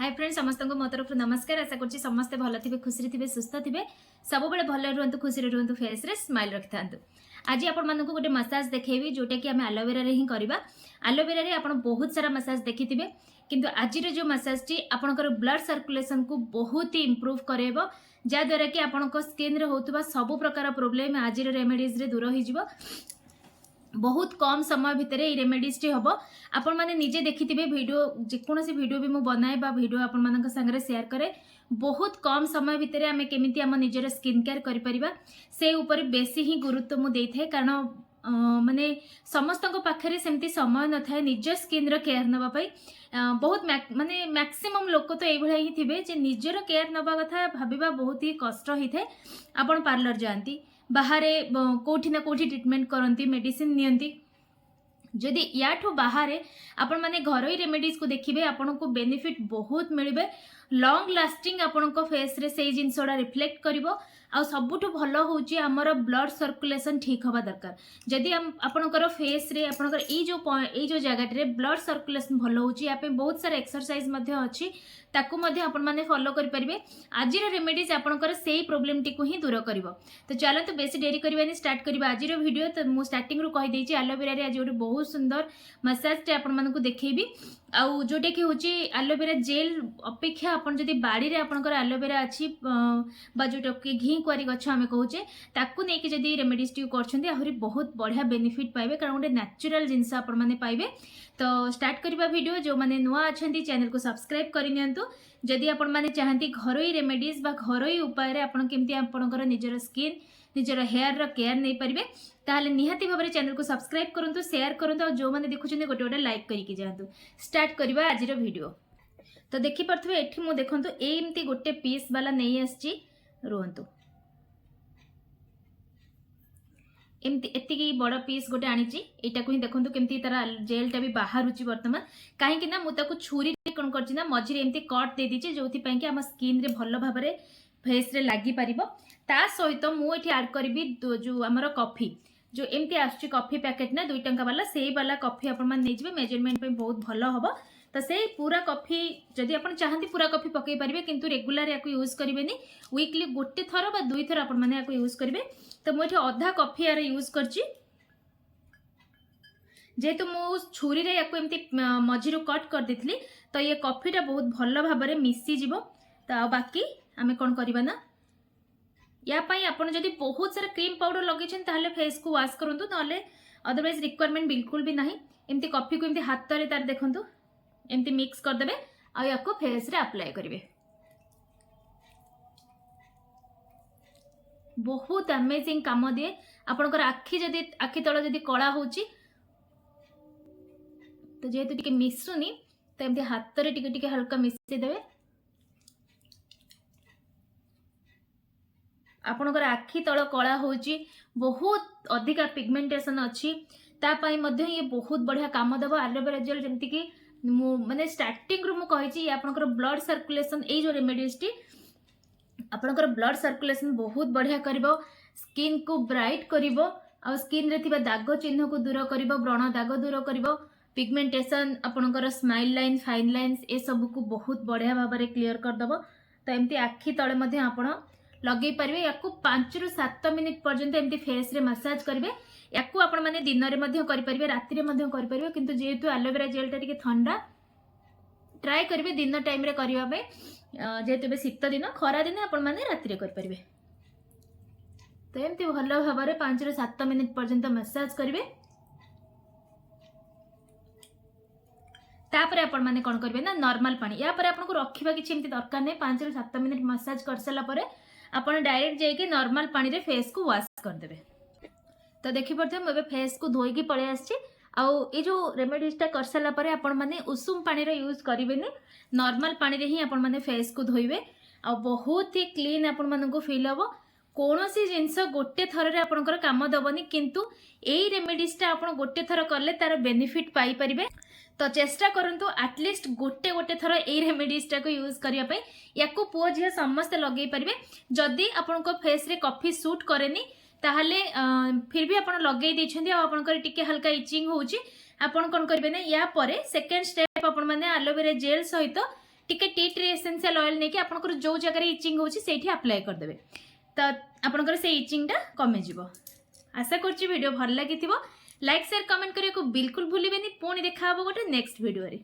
Hi friends समस्त को मो तरफ नमस्कार। आशा कर समस्ते भल थे खुशी थे सुस्थ थे सब बड़े भल रुहतु खुशी रुहतु फेस रे स्माइल रखि था। आज आपण मानक गोटे मसाज देखेबी जोटा कि आम आलोवेरा ही करवा। आलोवेरा रे आपण बहुत सारा मसाज देखि थे किंतु आज जो मसाज टी आपणकर ब्लड सर्कुलेशन को बहुत ही इम्प्रूव करेबो जहाँद्वारा कि आपण स्किन रे होतबा सब प्रकार प्रोब्लेम आज रेमेडीज रे दूर हो बहुत कम समय भितर ये रेमेडीज टी हम आपण मैंने निजे देखी वीडियो जेकोसी वीडियो भी मुझे बनाए वीडियो आपण मान संगे शेयर करे बहुत कम समय भितर आम केमी आम निजर स्किन केयर कर से ऊपर बेसी ही गुरुत्व मुझे कारण माने समस्त पाखे सेमती समय न था निज स्किन रो केयर नापी बहुत माने मैक्सिमम लोक तो ये ही थे जे निजर केयर नवा कथा भाविबा बहुत ही कष्ट होता है। आपण पार्लर जाती बाहर कोठी ना कोठी ट्रीटमेंट करती मेडिसिन नियंती जदि याठू बाहर आपण माने घरोई रेमेडीज को देखिए आपन को बेनिफिट बहुत मिलबे लॉन्ग लास्टिंग आपण को फेस रे से जिनसोडा रिफ्लेक्ट करिवो आ सबुठु भल होची हमर ब्लड सर्कुलेशन ठीक हवा दरकार जदि आपनकर फेस रे आपनकर ई जो जगह रे ब्लड सर्कुलेशन भल होची या पे बहुत सारा एक्सरसाइज मध्ये अछि ताकू मध्ये आपण माने फॉलो करि परिबे। आज रेमेडीज आपनकर सेही प्रॉब्लम टी को ही दूर करिवो। तो चलो तो बेसी देरी करबानी स्टार्ट करबा आज वीडियो। तो मु स्टार्टिंग रू कहि देछि एलोवेरा रे आज गोटे बहुत सुंदर मसाज टे आपण मानकु देखैबी आउ जोटे कि होची एलोवेरा जेल अपेक्षा आपण जदि बाड़ी रे आपनकर एलोवेरा अछि बा जोटे कि घी कुआरी गछ आमे कहूचे ताकू नै कि जदि रेमेडीज टी करछन्ती आहुरी बहुत बढ़िया बेनिफिट पाइबे कारण गोटे नेचुरल जिंस आपण माने पाइबे। तो स्टार्ट करबा वीडियो जो माने नुआ अछंती चैनल को सब्सक्राइब करि नियंतु जदि आपण माने चाहंती घरोई रेमेडीज बा घरोई उपाय रे आपण केमती आपनकर निजर स्किन निजर हेयर रो केयर नै परिबे ताहले निहाती भाबरे चैनल को सब्सक्राइब करंतु शेयर करंतु जो माने देखुछन्ते गोटे गोटे लाइक करिकि जांतु। स्टार्ट करबा आज वीडियो। तो देखि परथबे एठी मु देखंतु एमती गोटे पीस वाला नै आछि रुहंतु एमती एतिकी बड़ पीस गोटे आनीची एटा को ही देखंतु केमती तारा जेलटा भी बाहरुची वर्तमान काहेकि ना मु ताकू छुरी कोन करची ना मझिरे एमती कट दे दीची जोथि पई कि हम स्किन रे भलो भाबरे फेस रे लागि परिबो। ता सहित मु एठी ऐड करबी जो हमर कॉफी जो एमती आछी कॉफी पैकेट ना 2 टंका वाला सेही वाला कॉफी आपण मान नै जिवे मेजरमेंट पे बहुत भलो हबो। तो से पूरा कॉफी जदि आपण चाहंती पूरा कॉफी पकई परिबे किंतु रेगुलर याको यूज करिवेनी वीकली गोटे थर बा 2 थर आपण माने याको यूज करिवे। तो मु एठी आधा कॉफी यार यूज करची जेतु मु छुरी रे याको एमती मझिरु कट कर देथली तो ये कॉफीटा बहुत भलो भाबरे मिसी जिवो। तो बाकी आमे कोन करिबा ना या पाई आपण जदि बहुत सारा क्रीम पाउडर लगेछन ताहले फेस को वॉश करंतु नले अदरवाइज रिक्वायरमेंट बिल्कुल भी नहीं। एमती कॉफी को एमती हाथ रे तार देखंतु एमती मिक्स कर देबे आ याको फेस रे अप्लाई करिवे बहुत अमेजिंग काम दिए। आपनकर आखि जदि आखि तळ जदि कळा होची तो जेतु टिके मिसुनी तो एमती हाथ रे टिके टिके हल्का मिसि देबे आपनकर आखि तळ कळा होची बहुत अधिका पिगमेंटेशन अछि ता पई मध्ये ये बहुत बढ़िया काम देबो। एलोवेरा जेल जेमति कि माने स्टार्टिंग रू मु कहिची आपनकर ब्लड सर्कुलेशन ए जो रेमेडीज टी आपनकर ब्लड सर्कुलेशन बहुत बढ़िया करिवो स्किन को ब्राइट करिवो आ स्किन रे थिबा दाग चिन्ह को दूर करिवो व्रण दाग दूर करिवो पिगमेंटेशन आपनकर स्माइल लाइन फाइन लाइन्स ए सब को बहुत बढ़िया भाबरे क्लियर कर दबो। तो एमती आखि तळे मध्ये आपण लगे पारे या 5 ରୁ 7 मिनिट पर्यंत एमती फेस रे मसाज करेंगे या आपण माने दिन रे करि परिबे राति रे करि परिबे किंतु जेहेतु एलोवेरा जेलटा टिके ठंडा ट्राई करेंगे दिन टाइम रे करिवा पे जेहेतु शीत दिन खरा दिन आपण माने राति रे करि परिबे। तो एमती भलो भाबरे 5 ରୁ 7 मिनिट पर्यंत मसाज करेंगे तापर आपण माने कोन करबे ना नॉर्मल पानी या पर आपन को रखिबा किछि एमती दरकार नै 5 ରୁ 7 मिनिट मसाज कर सला परे आपण डायरेक्ट जाइके नॉर्मल पानी रे फेस को वॉश कर देबे। तो देखि परथे हम फेस को धोई की पळे आछि आउ ए जो रेमेडीज कर सारा परे आपण माने उषुम पानी रे यूज करिवेनी नॉर्मल पानी रे ही आपण माने फेस को धोइबे आ बहुत ही क्लीन आपण माने को फील हबो कोनोसी जिंस गोटे थर रे आपनकर काम दबनी किंतु एई रेमेडीज आपण गोटे थर करले तार बेनिफिट पाई परिबे। तो चेष्टा करंतु एटलिस्ट गोटे गोटे थर ए रेमेडीज को यूज करिया पे याको पुओ झिया समस्त लगे परिबे जदि आपण को फेस रे कॉफी सूट करेनी ताहले फिर भी आपण लगे दैछन्ती आ आपण कर टिके हल्का इचिंग होउची आपण कोन करबे ना या परे सेकंड स्टेप आपण माने एलोवेरा जेल सहित टिके टी ट्री एसेंशियल ऑयल नहीं कि आपनकर जो जगह इचिंग होची सेठी अप्लाई कर देबे तो आपनकर से इचिंगटा कमे जिवो। आशा करछि वीडियो भल लागिथिबो। लाइक शेयर कमेंट करिया को बिल्कुल भूलिबेनी। पुणी देखा हबो गोटे नेक्स्ट वीडियो रे।